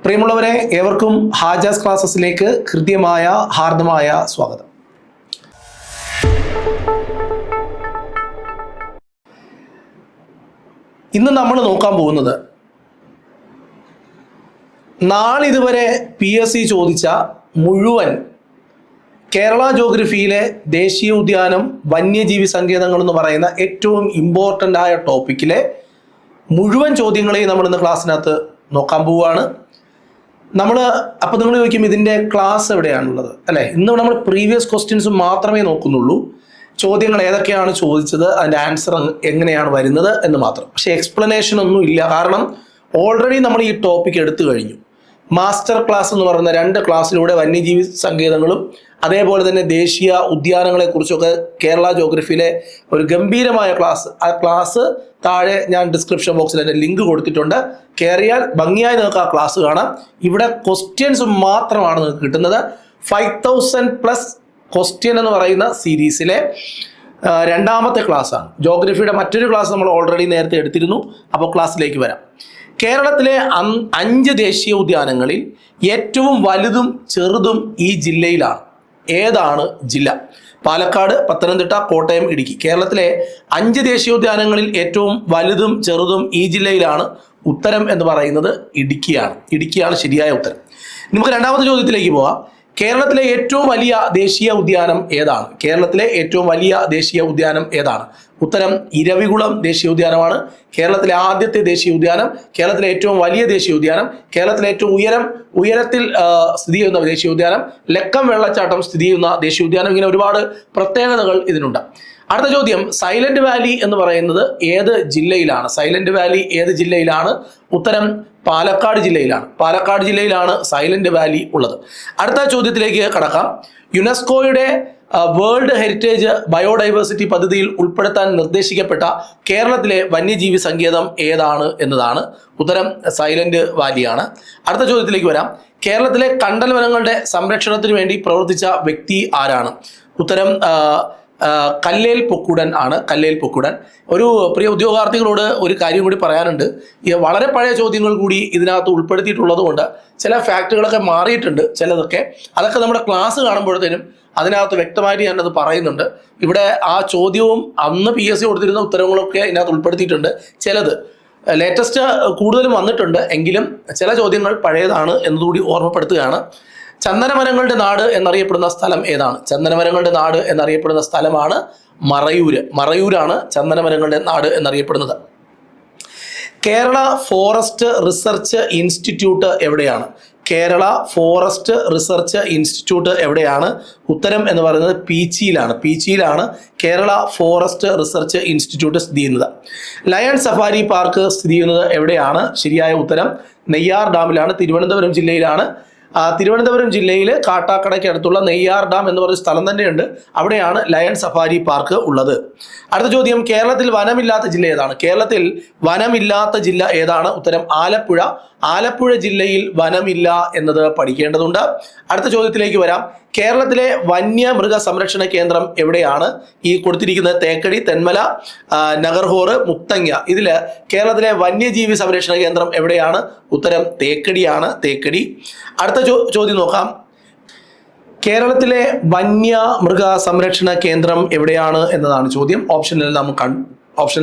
പ്രിയമുള്ളവരെ, ഏവർക്കും ഹാജാസ് ക്ലാസ്സസിലേക്ക് ഹൃദ്യമായ ഹാർദമായ സ്വാഗതം. ഇന്ന് നമ്മൾ നോക്കാൻ പോകുന്നത് നാളിതുവരെ PSC ചോദിച്ച മുഴുവൻ കേരള ജോഗ്രഫിയിലെ ദേശീയ ഉദ്യാനം, വന്യജീവി സങ്കേതങ്ങൾ എന്ന് പറയുന്ന ഏറ്റവും ഇമ്പോർട്ടൻ്റ് ആയ ടോപ്പിക്കിലെ മുഴുവൻ ചോദ്യങ്ങളെയും നമ്മൾ ഇന്ന് ക്ലാസ്സിനകത്ത് നോക്കാൻ പോവുകയാണ്. അപ്പോൾ നിങ്ങൾ ചോദിക്കും ഇതിൻ്റെ ക്ലാസ് എവിടെയാണുള്ളത് അല്ലേ? ഇന്ന് നമ്മൾ പ്രീവിയസ് ക്വസ്റ്റ്യൻസ് മാത്രമേ നോക്കുന്നുള്ളൂ. ചോദ്യങ്ങൾ ഏതൊക്കെയാണ് ചോദിച്ചത്, അതിൻ്റെ ആൻസർ എങ്ങനെയാണ് വരുന്നത് എന്ന് മാത്രം. പക്ഷേ എക്സ്പ്ലനേഷൻ ഒന്നും ഇല്ല. കാരണം ഓൾറെഡി നമ്മൾ ഈ ടോപ്പിക് എടുത്തു കഴിഞ്ഞു. മാസ്റ്റർ ക്ലാസ് എന്ന് പറയുന്ന 2 ക്ലാസ്സിലൂടെ വന്യജീവി സങ്കേതങ്ങളും അതേപോലെ തന്നെ ദേശീയ ഉദ്യാനങ്ങളെക്കുറിച്ചൊക്കെ കേരള ജോഗ്രഫിയിലെ ഒരു ഗംഭീരമായ ക്ലാസ്, ആ ക്ലാസ് താഴെ ഞാൻ ഡിസ്ക്രിപ്ഷൻ ബോക്സിൽ എൻ്റെ ലിങ്ക് കൊടുത്തിട്ടുണ്ട്. കയറിയാൽ ഭംഗിയായി നിങ്ങൾക്ക് ആ ക്ലാസ് കാണാം. ഇവിടെ ക്വസ്റ്റ്യൻസ് മാത്രമാണ് നിങ്ങൾക്ക് കിട്ടുന്നത്. 5000+ ക്വസ്റ്റ്യൻ എന്ന് പറയുന്ന സീരീസിലെ 2ാമത്തെ ക്ലാസ്സാണ്. ജോഗ്രഫിയുടെ മറ്റൊരു ക്ലാസ് നമ്മൾ ഓൾറെഡി നേരത്തെ എടുത്തിരുന്നു. അപ്പോൾ ക്ലാസ്സിലേക്ക് വരാം. കേരളത്തിലെ 5 ദേശീയ ഉദ്യാനങ്ങളിൽ ഏറ്റവും വലുതും ചെറുതും ഈ ജില്ലയിലാണ്. ഏതാണ് ജില്ല? പാലക്കാട്, പത്തനംതിട്ട, കോട്ടയം, ഇടുക്കി. കേരളത്തിലെ 5 ദേശീയോദ്യാനങ്ങളിൽ ഏറ്റവും വലുതും ചെറുതും ഈ ജില്ലയിലാണ്. ഉത്തരം എന്ന് പറയുന്നത് ഇടുക്കിയാണ്. ഇടുക്കിയാണ് ശരിയായ ഉത്തരം. നമുക്ക് 2ാമത്തെ ചോദ്യത്തിലേക്ക് പോവാം. കേരളത്തിലെ ഏറ്റവും വലിയ ദേശീയ ഉദ്യാനം ഏതാണ്? കേരളത്തിലെ ഏറ്റവും വലിയ ദേശീയ ഉദ്യാനം ഏതാണ്? ഉത്തരം ഇരവികുളം ദേശീയ ഉദ്യാനമാണ്. കേരളത്തിലെ ആദ്യത്തെ ദേശീയ ഉദ്യാനം, കേരളത്തിലെ ഏറ്റവും വലിയ ദേശീയ ഉദ്യാനം, കേരളത്തിലെ ഏറ്റവും ഉയരത്തിൽ സ്ഥിതി ചെയ്യുന്ന ദേശീയ ഉദ്യാനം, ലക്കം വെള്ളച്ചാട്ടം സ്ഥിതി ചെയ്യുന്ന ദേശീയ ഉദ്യാനം. ഇങ്ങനെ ഒരുപാട് പ്രത്യേകതകൾ ഇതിനുണ്ട്. അടുത്ത ചോദ്യം, സൈലന്റ് വാലി എന്ന് പറയുന്നത് ഏത് ജില്ലയിലാണ്? സൈലന്റ് വാലി ഏത് ജില്ലയിലാണ്? ഉത്തരം പാലക്കാട് ജില്ലയിലാണ്. പാലക്കാട് ജില്ലയിലാണ് സൈലന്റ് വാലി ഉള്ളത്. അടുത്ത ചോദ്യത്തിലേക്ക് കടക്കാം. യുനെസ്കോയുടെ വേൾഡ് ഹെറിറ്റേജ് ബയോഡൈവേഴ്സിറ്റി പദ്ധതിയിൽ ഉൾപ്പെടുത്താൻ നിർദ്ദേശിക്കപ്പെട്ട കേരളത്തിലെ വന്യജീവി സങ്കേതം ഏതാണ് എന്നതാണ്. ഉത്തരം സൈലന്റ് വാലിയാണ്. അടുത്ത ചോദ്യത്തിലേക്ക് വരാം. കേരളത്തിലെ കണ്ടൽ വനങ്ങളുടെ സംരക്ഷണത്തിന് വേണ്ടി പ്രവർത്തിച്ച വ്യക്തി ആരാണ്? ഉത്തരം കല്ലേൽ പൊക്കുടൻ ആണ്. കല്ലേൽ പൊക്കുടൻ. ഒരു പ്രിയ ഉദ്യോഗാർത്ഥികളോട് ഒരു കാര്യം കൂടി പറയാനുണ്ട്. ഈ വളരെ പഴയ ചോദ്യങ്ങൾ കൂടി ഇതിനകത്ത് ഉൾപ്പെടുത്തിയിട്ടുള്ളത് കൊണ്ട് ചില ഫാക്റ്റുകളൊക്കെ മാറിയിട്ടുണ്ട്. അതൊക്കെ നമ്മുടെ ക്ലാസ് കാണുമ്പോഴത്തേനും അതിനകത്ത് വ്യക്തമായിട്ട് ഞാനത് പറയുന്നുണ്ട്. ഇവിടെ ആ ചോദ്യവും അന്ന് PSC കൊടുത്തിരുന്ന ഉത്തരങ്ങളൊക്കെ ഇതിനകത്ത് ഉൾപ്പെടുത്തിയിട്ടുണ്ട്. ചിലത് ലേറ്റസ്റ്റ് കൂടുതലും വന്നിട്ടുണ്ട്, എങ്കിലും ചില ചോദ്യങ്ങൾ പഴയതാണ് എന്നതുകൂടി ഓർമ്മപ്പെടുത്തുകയാണ്. ചന്ദനമരങ്ങളുടെ നാട് എന്നറിയപ്പെടുന്ന സ്ഥലം ഏതാണ്? ചന്ദനമരങ്ങളുടെ നാട് എന്നറിയപ്പെടുന്ന സ്ഥലമാണ് മറയൂര്. മറയൂരാണ് ചന്ദനമരങ്ങളുടെ നാട് എന്നറിയപ്പെടുന്നത്. കേരള ഫോറസ്റ്റ് റിസർച്ച് ഇൻസ്റ്റിറ്റ്യൂട്ട് എവിടെയാണ്? കേരള ഫോറസ്റ്റ് റിസർച്ച് ഇൻസ്റ്റിറ്റ്യൂട്ട് എവിടെയാണ്? ഉത്തരം എന്ന് പറയുന്നത് പീച്ചിയിലാണ്. പീച്ചിയിലാണ് കേരള ഫോറസ്റ്റ് റിസർച്ച് ഇൻസ്റ്റിറ്റ്യൂട്ട് സ്ഥിതി ചെയ്യുന്നത്. ലയൺ സഫാരി പാർക്ക് സ്ഥിതി ചെയ്യുന്നത് എവിടെയാണ്? ശരിയായ ഉത്തരം നെയ്യാർ ഡാമിലാണ്. തിരുവനന്തപുരം ജില്ലയിലാണ്. തിരുവനന്തപുരം ജില്ലയിൽ കാട്ടാക്കടയ്ക്ക് അടുത്തുള്ള നെയ്യാർ ഡാം എന്ന് പറയുന്ന സ്ഥലം തന്നെയുണ്ട്. അവിടെയാണ് ലയൺ സഫാരി പാർക്ക് ഉള്ളത്. അടുത്ത ചോദ്യം, കേരളത്തിൽ വനമില്ലാത്ത ജില്ല ഏതാണ്? കേരളത്തിൽ വനമില്ലാത്ത ജില്ല ഏതാണ്? ഉത്തരം ആലപ്പുഴ. ആലപ്പുഴ ജില്ലയിൽ വനമില്ല എന്നത് പഠിക്കേണ്ടതുണ്ട്. അടുത്ത ചോദ്യത്തിലേക്ക് വരാം. കേരളത്തിലെ വന്യമൃഗ സംരക്ഷണ കേന്ദ്രം എവിടെയാണ്? ഈ കൊടുത്തിരിക്കുന്നത് തേക്കടി, തെന്മല, നഗർഹോർ, മുത്തങ്ങ. ഇതിൽ കേരളത്തിലെ വന്യജീവി സംരക്ഷണ കേന്ദ്രം എവിടെയാണ്? ഉത്തരം തേക്കടിയാണ്. തേക്കടി. അടുത്ത ചോദ്യം നോക്കാം. കേരളത്തിലെ വന്യമൃഗ സംരക്ഷണ കേന്ദ്രം എവിടെയാണ് എന്നതാണ് ചോദ്യം. ഓപ്ഷനിൽ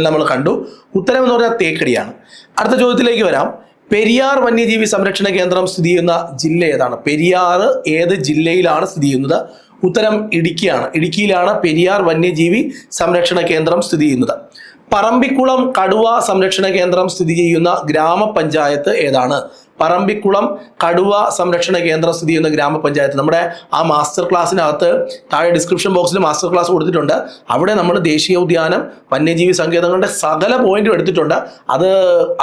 നമ്മൾ കണ്ടു. ഉത്തരം എന്ന് പറഞ്ഞാൽ തേക്കടിയാണ്. അടുത്ത ചോദ്യത്തിലേക്ക് വരാം. പെരിയാർ വന്യജീവി സംരക്ഷണ കേന്ദ്രം സ്ഥിതി ചെയ്യുന്ന ജില്ല ഏതാണ്? പെരിയാർ ഏത് ജില്ലയിലാണ് സ്ഥിതി ചെയ്യുന്നത്? ഉത്തരം ഇടുക്കിയാണ്. ഇടുക്കിയിലാണ് പെരിയാർ വന്യജീവി സംരക്ഷണ കേന്ദ്രം സ്ഥിതി ചെയ്യുന്നത്. പറമ്പിക്കുളം കടുവ സംരക്ഷണ കേന്ദ്രം സ്ഥിതി ചെയ്യുന്ന ഗ്രാമപഞ്ചായത്ത് ഏതാണ്? പറമ്പിക്കുളം കടുവ സംരക്ഷണ കേന്ദ്രം സ്ഥിതി ചെയ്യുന്ന ഗ്രാമപഞ്ചായത്ത്. നമ്മുടെ ആ മാസ്റ്റർ ക്ലാസ്സിനകത്ത് താഴെ ഡിസ്ക്രിപ്ഷൻ ബോക്സിൽ മാസ്റ്റർ ക്ലാസ് കൊടുത്തിട്ടുണ്ട്. അവിടെ നമ്മൾ ദേശീയ ഉദ്യാനം, വന്യജീവി സങ്കേതങ്ങളുടെ സകല പോയിന്റും എടുത്തിട്ടുണ്ട്.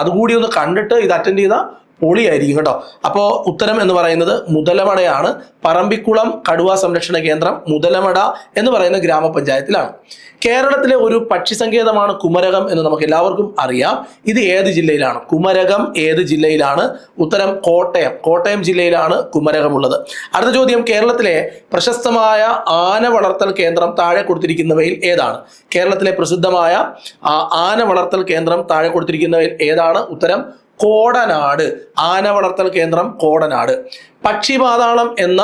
അതുകൂടി ഒന്ന് കണ്ടിട്ട് ഇത് അറ്റൻഡ് ചെയ്താൽ പൊളിയായിരിക്കും കേട്ടോ. അപ്പോൾ ഉത്തരം എന്ന് പറയുന്നത് മുതലമടയാണ്. പറമ്പിക്കുളം കടുവ സംരക്ഷണ കേന്ദ്രം മുതലമട എന്ന് പറയുന്ന ഗ്രാമപഞ്ചായത്തിലാണ്. കേരളത്തിലെ ഒരു പക്ഷി സങ്കേതമാണ് കുമരകം എന്ന് നമുക്ക് എല്ലാവർക്കും അറിയാം. ഇത് ഏത് ജില്ലയിലാണ്? കുമരകം ഏത് ജില്ലയിലാണ്? ഉത്തരം കോട്ടയം. കോട്ടയം ജില്ലയിലാണ് കുമരകം ഉള്ളത്. അടുത്ത ചോദ്യം, കേരളത്തിലെ പ്രശസ്തമായ ആന വളർത്തൽ കേന്ദ്രം താഴെ കൊടുത്തിരിക്കുന്നവയിൽ ഏതാണ്? കേരളത്തിലെ പ്രസിദ്ധമായ ആന വളർത്തൽ കേന്ദ്രം താഴെ കൊടുത്തിരിക്കുന്നവയിൽ ഏതാണ്? ഉത്തരം കോടനാട്, ആന വളർത്തൽ കേന്ദ്രം കോടനാട്. പക്ഷിപാതാളം എന്ന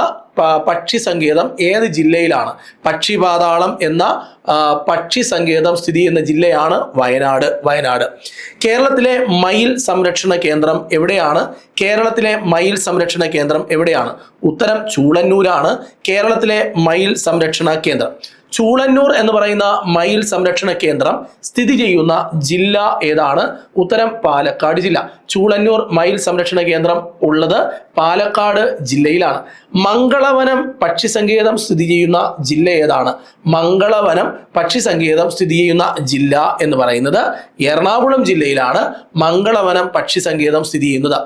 പക്ഷി സങ്കേതം ഏത് ജില്ലയിലാണ്? പക്ഷിപാതാളം എന്ന പക്ഷി സങ്കേതം സ്ഥിതി ചെയ്യുന്ന ജില്ലയാണ് വയനാട്. കേരളത്തിലെ മയിൽ സംരക്ഷണ കേന്ദ്രം എവിടെയാണ്? കേരളത്തിലെ മയിൽ സംരക്ഷണ കേന്ദ്രം എവിടെയാണ്? ഉത്തരം ചൂളന്നൂരാണ് കേരളത്തിലെ മയിൽ സംരക്ഷണ കേന്ദ്രം. ചൂളന്നൂർ എന്ന് പറയുന്ന മയിൽ സംരക്ഷണ കേന്ദ്രം സ്ഥിതി ചെയ്യുന്ന ജില്ല ഏതാണ്? ഉത്തരം പാലക്കാട് ജില്ല. ചൂളന്നൂർ മയിൽ സംരക്ഷണ കേന്ദ്രം ഉള്ളത് പാലക്കാട് ജില്ലയിലാണ്. മംഗളവനം പക്ഷി സങ്കേതം സ്ഥിതി ചെയ്യുന്ന ജില്ല ഏതാണ്? മംഗളവനം പക്ഷി സങ്കേതം സ്ഥിതി ചെയ്യുന്ന ജില്ല എന്ന് പറയുന്നത് എറണാകുളം ജില്ലയിലാണ് മംഗളവനം പക്ഷി സങ്കേതം സ്ഥിതി ചെയ്യുന്നത്.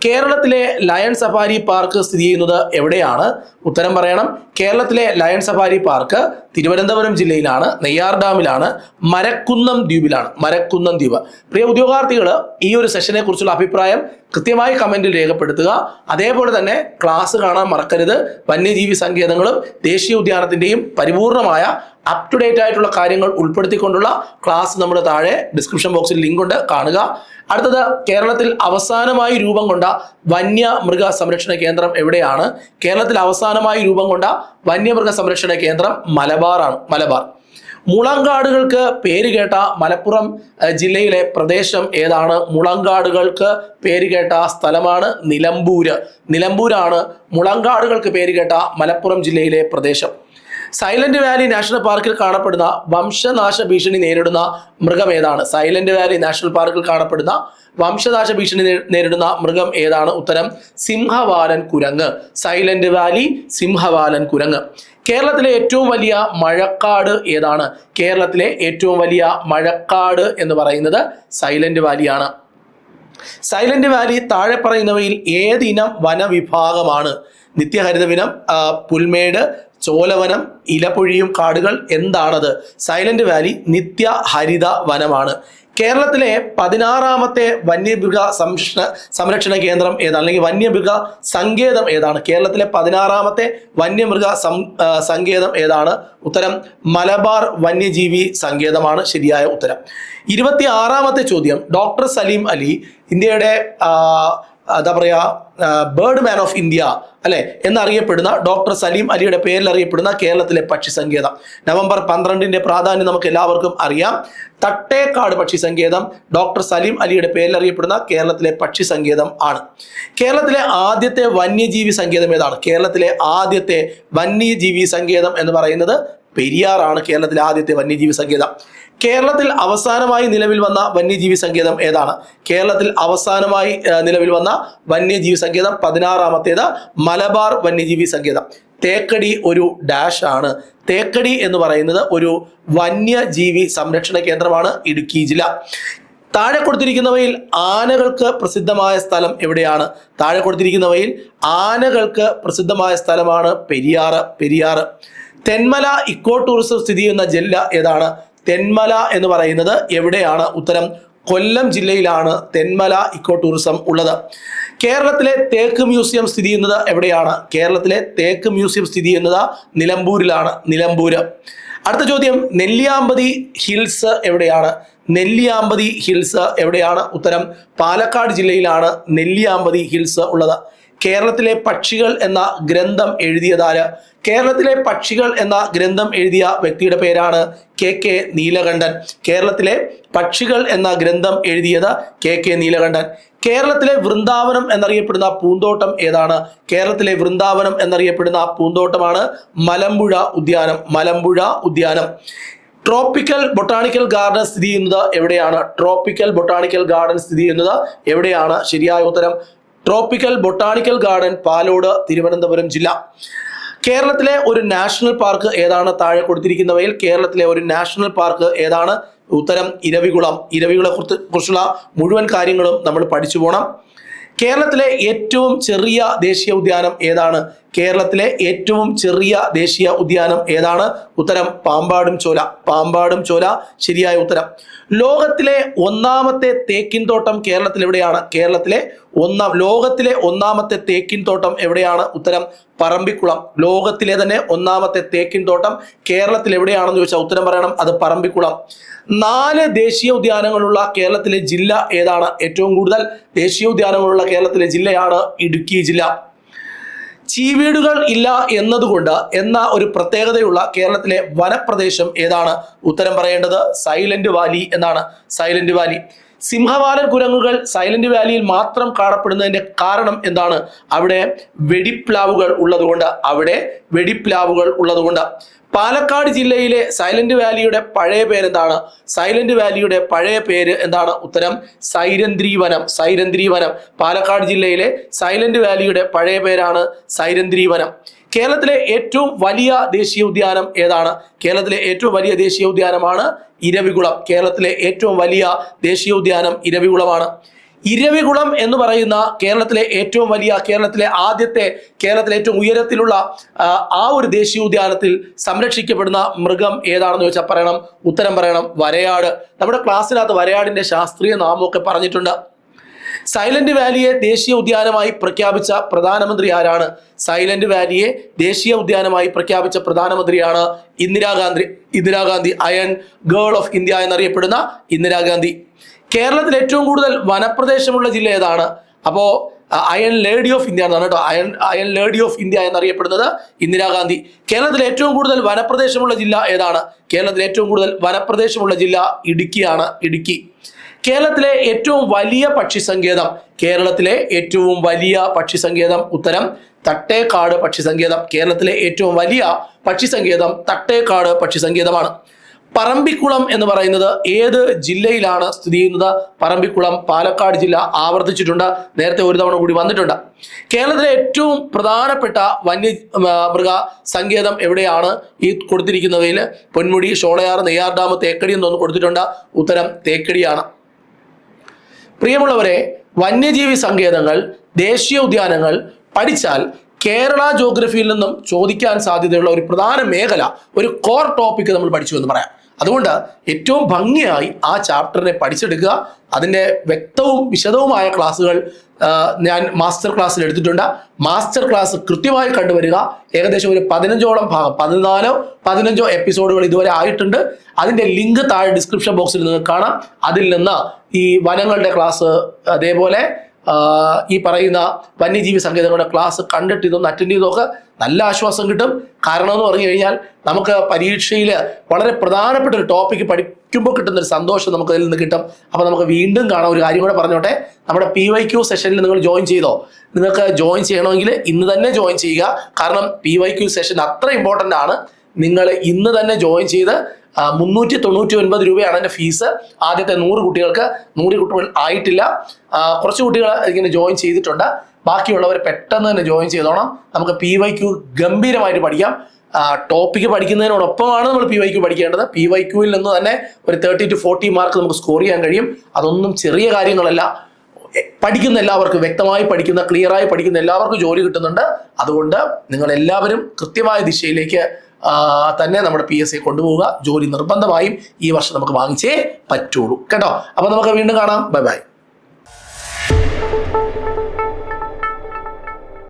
കേരളത്തിലെ ലയൺ സഫാരി പാർക്ക് സ്ഥിതി ചെയ്യുന്നത് എവിടെയാണ്? ഉത്തരം പറയണം. കേരളത്തിലെ ലയൺ സഫാരി പാർക്ക് തിരുവനന്തപുരം ജില്ലയിലാണ്, നെയ്യാർ ഡാമിലാണ്, മരക്കുന്നം ദ്വീപിലാണ്. മരക്കുന്നം ദ്വീപ്. പ്രിയ ഉദ്യോഗാർത്ഥികൾ, ഈ ഒരു സെഷനെ കുറിച്ചുള്ള അഭിപ്രായം കൃത്യമായി കമന്റിൽ രേഖപ്പെടുത്തുക. അതേപോലെ തന്നെ ക്ലാസ് കാണാൻ മറക്കരുത്. വന്യജീവി സങ്കേതങ്ങളും ദേശീയ ഉദ്യാനത്തിന്റെയും പരിപൂർണമായ അപ് ടു ഡേറ്റ് ആയിട്ടുള്ള കാര്യങ്ങൾ ഉൾപ്പെടുത്തിക്കൊണ്ടുള്ള ക്ലാസ് നമ്മുടെ താഴെ ഡിസ്ക്രിപ്ഷൻ ബോക്സിൽ ലിങ്ക് ഉണ്ട്, കാണുക. അടുത്തത്, കേരളത്തിൽ അവസാനമായി രൂപം കൊണ്ട വന്യമൃഗ സംരക്ഷണ കേന്ദ്രം എവിടെയാണ്? കേരളത്തിൽ അവസാനമായി രൂപം കൊണ്ട വന്യമൃഗ സംരക്ഷണ കേന്ദ്രം മലബാറാണ്. മലബാർ. മുളങ്കാടുകൾക്ക് പേരുകേട്ട മലപ്പുറം ജില്ലയിലെ പ്രദേശം ഏതാണ്? മുളങ്കാടുകൾക്ക് പേരുകേട്ട സ്ഥലമാണ് നിലമ്പൂര്. നിലമ്പൂരാണ് മുളങ്കാടുകൾക്ക് പേരുകേട്ട മലപ്പുറം ജില്ലയിലെ പ്രദേശം. സൈലന്റ് വാലി നാഷണൽ പാർക്കിൽ കാണപ്പെടുന്ന വംശനാശ ഭീഷണി നേരിടുന്ന മൃഗം ഏതാണ്? സൈലന്റ് വാലി നാഷണൽ പാർക്കിൽ കാണപ്പെടുന്ന വംശനാശ ഭീഷണി നേരിടുന്ന മൃഗം ഏതാണ്? ഉത്തരം സിംഹവാലൻ കുരങ്ങ്. സൈലന്റ് വാലി സിംഹവാലൻ കുരങ്ങ്. കേരളത്തിലെ ഏറ്റവും വലിയ മഴക്കാട് ഏതാണ്? കേരളത്തിലെ ഏറ്റവും വലിയ മഴക്കാട് എന്ന് പറയുന്നത് സൈലന്റ് വാലിയാണ്. സൈലന്റ് വാലി താഴെ പറയുന്നവയിൽ ഏതിനം വനവിഭാഗമാണ്? നിത്യഹരിതവനം, പുൽമേട്, ചോലവനം, ഇലപൊഴിയും കാടുകൾ. എന്താണത്? സൈലന്റ് വാലി നിത്യഹരിത വനമാണ്. കേരളത്തിലെ 16ാമത്തെ വന്യമൃഗ സംരക്ഷണ കേന്ദ്രം ഏതാണ്? അല്ലെങ്കിൽ വന്യമൃഗ സങ്കേതം ഏതാണ്? കേരളത്തിലെ 16ാമത്തെ വന്യമൃഗ സങ്കേതം ഏതാണ്? ഉത്തരം മലബാർ വന്യജീവി സങ്കേതമാണ് ശരിയായ ഉത്തരം. 26ാമത്തെ ചോദ്യം, ഡോക്ടർ സലീം അലി ഇന്ത്യയുടെ എന്താ പറയുക ബേർഡ് മാൻ ഓഫ് ഇന്ത്യ അല്ലെ എന്നറിയപ്പെടുന്ന ഡോക്ടർ സലീം അലിയുടെ പേരിൽ അറിയപ്പെടുന്ന കേരളത്തിലെ പക്ഷി സങ്കേതം. നവംബർ 12ന്റെ പ്രാധാന്യം നമുക്ക് എല്ലാവർക്കും അറിയാം. തട്ടേക്കാട് പക്ഷി സങ്കേതം ഡോക്ടർ സലീം അലിയുടെ പേരിൽ അറിയപ്പെടുന്ന കേരളത്തിലെ പക്ഷി സങ്കേതം ആണ്. കേരളത്തിലെ ആദ്യത്തെ വന്യജീവി സങ്കേതം ഏതാണ്? കേരളത്തിലെ ആദ്യത്തെ വന്യജീവി സങ്കേതം എന്ന് പറയുന്നത് പെരിയാറാണ്. കേരളത്തിലെ ആദ്യത്തെ വന്യജീവി സങ്കേതം. കേരളത്തിൽ അവസാനമായി നിലവിൽ വന്ന വന്യജീവി സങ്കേതം ഏതാണ്? കേരളത്തിൽ അവസാനമായി നിലവിൽ വന്ന വന്യജീവി സങ്കേതം 16ാമത്തേത് മലബാർ വന്യജീവി സങ്കേതം. തേക്കടി ഒരു ഡാഷ് ആണ്. തേക്കടി എന്ന് പറയുന്നത് ഒരു വന്യജീവി സംരക്ഷണ കേന്ദ്രമാണ്, ഇടുക്കി ജില്ല. താഴെ കൊടുത്തിരിക്കുന്നവയിൽ ആനകൾക്ക് പ്രസിദ്ധമായ സ്ഥലം എവിടെയാണ്? താഴെ കൊടുത്തിരിക്കുന്നവയിൽ ആനകൾക്ക് പ്രസിദ്ധമായ സ്ഥലമാണ് പെരിയാറ്. തെന്മല ഇക്കോ ടൂറിസം സ്ഥിതി ചെയ്യുന്ന ജില്ല ഏതാണ്? തെന്മല എന്ന് പറയുന്നത് എവിടെയാണ്? ഉത്തരം കൊല്ലം ജില്ലയിലാണ് തെന്മല ഇക്കോ ടൂറിസം ഉള്ളത്. കേരളത്തിലെ തേക്ക് മ്യൂസിയം സ്ഥിതി ചെയ്യുന്നത് എവിടെയാണ്? കേരളത്തിലെ തേക്ക് മ്യൂസിയം സ്ഥിതി ചെയ്യുന്നത് നിലമ്പൂരിലാണ്. നിലമ്പൂര്. അടുത്ത ചോദ്യം, നെല്ലിയാമ്പതി ഹിൽസ് എവിടെയാണ്? നെല്ലിയാമ്പതി ഹിൽസ് എവിടെയാണ്? ഉത്തരം പാലക്കാട് ജില്ലയിലാണ് നെല്ലിയാമ്പതി ഹിൽസ് ഉള്ളത്. കേരളത്തിലെ പക്ഷികൾ എന്ന ഗ്രന്ഥം എഴുതിയതാര്? കേരളത്തിലെ പക്ഷികൾ എന്ന ഗ്രന്ഥം എഴുതിയ വ്യക്തിയുടെ പേരാണ് KK നീലകണ്ഠൻ. കേരളത്തിലെ പക്ഷികൾ എന്ന ഗ്രന്ഥം എഴുതിയത് KK നീലകണ്ഠൻ. കേരളത്തിലെ വൃന്ദാവനം എന്നറിയപ്പെടുന്ന പൂന്തോട്ടം ഏതാണ്? കേരളത്തിലെ വൃന്ദാവനം എന്നറിയപ്പെടുന്ന പൂന്തോട്ടമാണ് മലമ്പുഴ ഉദ്യാനം. മലമ്പുഴ ഉദ്യാനം. ട്രോപ്പിക്കൽ ബൊട്ടാണിക്കൽ ഗാർഡൻ സ്ഥിതി ചെയ്യുന്നത് എവിടെയാണ്? ട്രോപ്പിക്കൽ ബൊട്ടാണിക്കൽ ഗാർഡൻ സ്ഥിതി ചെയ്യുന്നത് എവിടെയാണ്? ശരിയായ ഉത്തരം tropical botanical garden, Palode, Thiruvananthapuram ജില്ല. കേരളത്തിലെ ഒരു നാഷണൽ പാർക്ക് ഏതാണ്? താഴെ കൊടുത്തിരിക്കുന്നവയിൽ കേരളത്തിലെ ഒരു നാഷണൽ പാർക്ക് ഏതാണ്? ഉത്തരം ഇരവികുളം. ഇരവികുളത്തെ കുറിച്ചുള്ള മുഴുവൻ കാര്യങ്ങളും നമ്മൾ പഠിച്ചു പോകണം. കേരളത്തിലെ ഏറ്റവും ചെറിയ ദേശീയ ഉദ്യാനം ഏതാണ്? കേരളത്തിലെ ഏറ്റവും ചെറിയ ദേശീയ ഉദ്യാനം ഏതാണ്? ഉത്തരം പാമ്പാടും ചോല. പാമ്പാടും ചോല ശരിയായ ഉത്തരം. ലോകത്തിലെ ഒന്നാമത്തെ തേക്കിൻ തോട്ടം കേരളത്തിൽ എവിടെയാണ്? ലോകത്തിലെ ഒന്നാമത്തെ തേക്കിൻ തോട്ടം എവിടെയാണ്? ഉത്തരം പറമ്പിക്കുളം. ലോകത്തിലെ തന്നെ ഒന്നാമത്തെ തേക്കിൻ തോട്ടം കേരളത്തിൽ എവിടെയാണെന്ന് ചോദിച്ചാൽ ഉത്തരം പറയണം, അത് പറമ്പിക്കുളം. 4 ദേശീയ ഉദ്യാനങ്ങളുള്ള കേരളത്തിലെ ജില്ല ഏതാണ്? ഏറ്റവും കൂടുതൽ ദേശീയ ഉദ്യാനങ്ങളുള്ള കേരളത്തിലെ ജില്ലയാണ് ഇടുക്കി ജില്ല. ചീവീടുകൾ ഇല്ല എന്നതുകൊണ്ട് എന്ന ഒരു പ്രത്യേകതയുള്ള കേരളത്തിലെ വനപ്രദേശം ഏതാണ്? ഉത്തരം പറയേണ്ടത് സൈലന്റ് വാലി എന്നാണ്. Silent valley. സിംഹവാലൻ കുരങ്ങുകൾ സൈലന്റ് വാലിയിൽ മാത്രം കാണപ്പെടുന്നതിന്റെ കാരണം എന്താണ്? അവിടെ വെടിപ്ലാവുകൾ ഉള്ളതുകൊണ്ട്. പാലക്കാട് ജില്ലയിലെ സൈലന്റ് വാലിയുടെ പഴയ പേരെന്താണ്? സൈലന്റ് വാലിയുടെ പഴയ പേര് എന്താണ്? ഉത്തരം സൈരന്ധ്രീവനം. പാലക്കാട് ജില്ലയിലെ സൈലന്റ് വാലിയുടെ പഴയ പേരാണ് സൈരന്ധ്രീവനം. കേരളത്തിലെ ഏറ്റവും വലിയ ദേശീയ ഉദ്യാനം ഏതാണ്? കേരളത്തിലെ ഏറ്റവും വലിയ ദേശീയ ഉദ്യാനമാണ് ഇരവികുളം. കേരളത്തിലെ ഏറ്റവും വലിയ ദേശീയ ഉദ്യാനം ഇരവികുളമാണ്. ഇരവികുളം എന്ന് പറയുന്ന കേരളത്തിലെ ഏറ്റവും ഉയരത്തിലുള്ള ആ ഒരു ദേശീയ ഉദ്യാനത്തിൽ സംരക്ഷിക്കപ്പെടുന്ന മൃഗം ഏതാണെന്ന് ചോദിച്ചാൽ പറയണം, ഉത്തരം പറയണം വരയാട്. നമ്മുടെ ക്ലാസ്സിനകത്ത് വരയാടിന്റെ ശാസ്ത്രീയ നാമമൊക്കെ പറഞ്ഞിട്ടുണ്ട്. സൈലന്റ് വാലിയെ ദേശീയ ഉദ്യാനമായി പ്രഖ്യാപിച്ച പ്രധാനമന്ത്രി ആരാണ്? സൈലന്റ് വാലിയെ ദേശീയ ഉദ്യാനമായി പ്രഖ്യാപിച്ച പ്രധാനമന്ത്രിയാണ് Indira Gandhi. Iron girl of India എന്നറിയപ്പെടുന്ന ഇന്ദിരാഗാന്ധി. കേരളത്തിൽ ഏറ്റവും കൂടുതൽ വനപ്രദേശമുള്ള ജില്ല ഏതാണ്? അപ്പോ അയൺ ലേഡി ഓഫ് ഇന്ത്യ എന്നാണ് കേട്ടോ. അയൺ ലേഡി ഓഫ് ഇന്ത്യ എന്നറിയപ്പെടുന്നത് ഇന്ദിരാഗാന്ധി. കേരളത്തിൽ ഏറ്റവും കൂടുതൽ വനപ്രദേശമുള്ള ജില്ല ഏതാണ്? കേരളത്തിൽ ഏറ്റവും കൂടുതൽ വനപ്രദേശമുള്ള ജില്ല ഇടുക്കിയാണ്. ഇടുക്കി. കേരളത്തിലെ ഏറ്റവും വലിയ പക്ഷി സങ്കേതം ഉത്തരം തട്ടേക്കാട് പക്ഷി സങ്കേതം. കേരളത്തിലെ ഏറ്റവും വലിയ പക്ഷി സങ്കേതം തട്ടേക്കാട് പക്ഷി സങ്കേതമാണ്. പറമ്പിക്കുളം എന്ന് പറയുന്നത് ഏത് ജില്ലയിലാണ് സ്ഥിതി ചെയ്യുന്നത്? പറമ്പിക്കുളം പാലക്കാട് ജില്ല. ആവർത്തിച്ചിട്ടുണ്ട്, നേരത്തെ ഒരു തവണ കൂടി വന്നിട്ടുണ്ട്. കേരളത്തിലെ ഏറ്റവും പ്രധാനപ്പെട്ട വന്യമൃഗ സങ്കേതം എവിടെയാണ്? ഈ കൊടുത്തിരിക്കുന്നവയിൽ പൊന്മുടി, ഷോളയാർ, നെയ്യാർ ഡാം, തേക്കടി എന്നൊന്ന് കൊടുത്തിട്ടുണ്ട്. ഉത്തരം തേക്കടിയാണ്. പ്രിയമുള്ളവരെ, വന്യജീവി സങ്കേതങ്ങൾ, ദേശീയ ഉദ്യാനങ്ങൾ പഠിച്ചാൽ കേരള ജോഗ്രഫിയിൽ നിന്നും ചോദിക്കാൻ സാധ്യതയുള്ള ഒരു പ്രധാന മേഖല, ഒരു കോർ ടോപ്പിക് നമ്മൾ പഠിച്ചു എന്ന് പറയാം. അതുകൊണ്ട് ഏറ്റവും ഭംഗിയായി ആ ചാപ്റ്ററിനെ പഠിച്ചെടുക്കുക. അതിൻ്റെ വ്യക്തവും വിശദവുമായ ക്ലാസ്സുകൾ ഞാൻ മാസ്റ്റർ ക്ലാസ്സിൽ എടുത്തിട്ടുണ്ട്. മാസ്റ്റർ ക്ലാസ് കൃത്യമായി കണ്ടുവരിക. ഏകദേശം ഒരു 15ഓളം ഭാഗം, 14-15 എപ്പിസോഡുകൾ ഇതുവരെ ആയിട്ടുണ്ട്. അതിൻ്റെ ലിങ്ക് താഴെ ഡിസ്ക്രിപ്ഷൻ ബോക്സിൽ നിങ്ങൾക്ക് കാണാം. അതിൽ നിന്ന് ഈ വനങ്ങളുടെ ക്ലാസ്, അതേപോലെ ഈ പറയുന്ന വന്യജീവി സങ്കേതങ്ങളുടെ ക്ലാസ് കണ്ടിട്ട് ഇതൊന്ന് അറ്റൻഡ് ചെയ്തൊക്കെ നല്ല ആശ്വാസം കിട്ടും. കാരണം എന്ന് പറഞ്ഞു കഴിഞ്ഞാൽ നമുക്ക് പരീക്ഷയിൽ വളരെ പ്രധാനപ്പെട്ട ഒരു ടോപ്പിക്ക് പഠിക്കുമ്പോൾ കിട്ടുന്നൊരു സന്തോഷം നമുക്ക് അതിൽ നിന്ന് കിട്ടും. അപ്പോൾ നമുക്ക് വീണ്ടും കാണാം. ഒരു കാര്യം കൂടെ പറഞ്ഞോട്ടെ, നമ്മുടെ PYQ സെഷനിൽ നിങ്ങൾ ജോയിൻ ചെയ്തോ? നിങ്ങൾക്ക് ജോയിൻ ചെയ്യണമെങ്കിൽ ഇന്ന് തന്നെ ജോയിൻ ചെയ്യുക. കാരണം PYQ സെഷൻ അത്ര ഇമ്പോർട്ടൻ്റ് ആണ്. നിങ്ങൾ ഇന്ന് തന്നെ ജോയിൻ ചെയ്ത് 399 രൂപയാണ് എൻ്റെ ഫീസ്. ആദ്യത്തെ 100 കുട്ടികൾക്ക്, 100 കുട്ടികൾ ആയിട്ടില്ല, കുറച്ച് കുട്ടികൾ ഇങ്ങനെ ജോയിൻ ചെയ്തിട്ടുണ്ട്. ബാക്കിയുള്ളവർ പെട്ടെന്ന് തന്നെ ജോയിൻ ചെയ്തോണം. നമുക്ക് PYQ ഗംഭീരമായിട്ട് പഠിക്കാം. ടോപ്പിക്ക് പഠിക്കുന്നതിനോടൊപ്പമാണ് നമ്മൾ PYQ പഠിക്കേണ്ടത്. PYQയിൽ നിന്ന് തന്നെ ഒരു 30 to 40 മാർക്ക് നമുക്ക് സ്കോർ ചെയ്യാൻ കഴിയും. അതൊന്നും ചെറിയ കാര്യങ്ങളല്ല. പഠിക്കുന്ന എല്ലാവർക്കും, വ്യക്തമായി പഠിക്കുന്ന, ക്ലിയറായി പഠിക്കുന്ന എല്ലാവർക്കും ജോലി കിട്ടുന്നുണ്ട്. അതുകൊണ്ട് നിങ്ങൾ എല്ലാവരും കൃത്യമായ ദിശയിലേക്ക് തന്നെ നമ്മുടെ PSC കൊണ്ടുപോവുക. ജോലി നിർബന്ധമായും ഈ വർഷം നമുക്ക് വാങ്ങിച്ചേ പറ്റുള്ളൂ കേട്ടോ. അപ്പൊ നമുക്ക് വീണ്ടും കാണാം. Bye bye.